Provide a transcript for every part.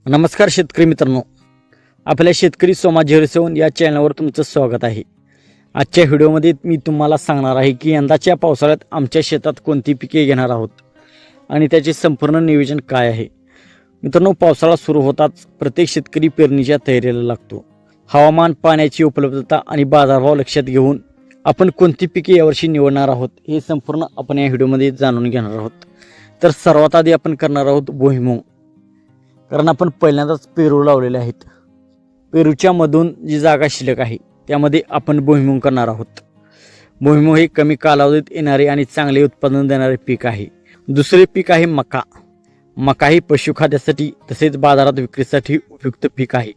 नमस्कार शेतकरी मित्रांनो, आपल्या शेतकरी समाज झेरसेवन या चॅनलवर तुमचं स्वागत आहे। आजच्या व्हिडिओमध्ये मी तुम्हाला सांगणार आहे की यंदाच्या पावसाळ्यात आमच्या शेतात कोणती पिके घेणार आहोत आणि त्याचे संपूर्ण नियोजन काय आहे। मित्रांनो, पावसाळा सुरू होताच प्रत्येक शेतकरी पेरणीच्या तयारीला लागतो। हवामान, पाण्याची उपलब्धता आणि बाजारभाव लक्षात घेऊन आपण कोणती पिके यावर्षी निवडणार आहोत हे संपूर्ण आपण या व्हिडिओमध्ये जाणून घेणार आहोत। तर सर्वात आधी आपण करणार आहोत भुईमूग, कारण आपण पहिल्यांदाच पेरू लावलेले आहेत। पेरूच्या मधून जी जागा शिल्लक आहे त्यामध्ये आपण भुईमूग करणार आहोत। भुईमूग हे कमी कालावधीत येणारे आणि चांगले उत्पादन देणारे पीक आहे। दुसरे पीक आहे मका। मका ही पशुखाद्यासाठी तसेच बाजारात विक्रीसाठी उपयुक्त पीक आहे।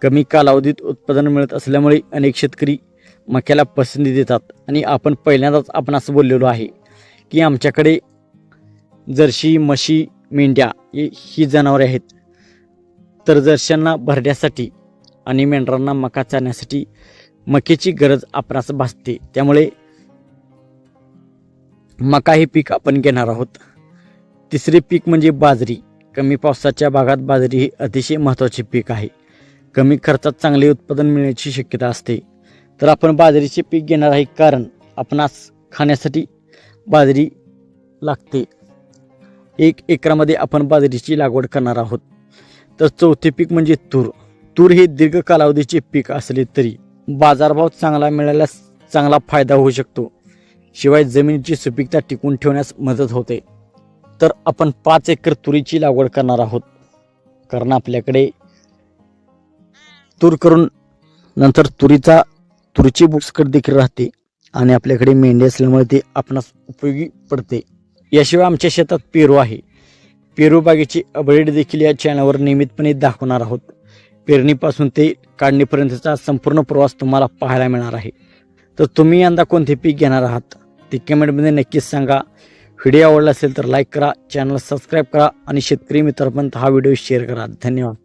कमी कालावधीत उत्पादन मिळत असल्यामुळे अनेक शेतकरी मक्याला पसंती देतात आणि आपण पहिल्यांदाच आपण असं बोललेलो आहे की आमच्याकडे जर्सी, म्हशी, मेंढ्या ही जनावरे आहेत। तर जर्श्यांना भरण्यासाठी आणि मेंढरांना मका चारण्यासाठी मक्याची गरज आपणास भासते, त्यामुळे मका हे पीक आपण घेणार आहोत। तिसरे पीक म्हणजे बाजरी। कमी पावसाच्या भागात बाजरी हे अतिशय महत्त्वाचे पीक आहे। कमी खर्चात चांगले उत्पादन मिळण्याची शक्यता असते, तर आपण बाजरीचे पीक घेणार आहे, कारण आपणास खाण्यासाठी बाजरी लागते। 1 एकरामध्ये आपण बाजरीची लागवड करणार आहोत। तर चौथे पीक म्हणजे तूर। तूर हे दीर्घ कालावधीचे पीक असले तरी बाजारभाव चांगला मिळाल्यास चांगला फायदा होऊ शकतो, शिवाय जमिनीची सुपीकता टिकवून ठेवण्यास मदत होते। तर आपण 5 एकर तुरीची लागवड करणार आहोत, कारण आपल्याकडे तूर करून नंतर तुरीची बुसकट देखील राहते आणि आपल्याकडे मेंढी असल्यामुळे ते आपणास उपयोगी पडते। याशिवाय आमच्या शेतात पेरू आहे। पेरू बागेची अपडेट देखील या चॅनलवर नियमितपणे दाखवणार आहोत। पेरणीपासून ते काढणीपर्यंतचा संपूर्ण प्रवास तुम्हाला पाहायला मिळणार आहे। तर तुम्ही यंदा कोणते पीक घेणार आहात ते कमेंटमध्ये नक्कीच सांगा। व्हिडिओ आवडला असेल तर लाईक करा, चॅनल सबस्क्राईब करा आणि शेतकरी मित्रांपर्यंत हा व्हिडिओ शेअर करा। धन्यवाद।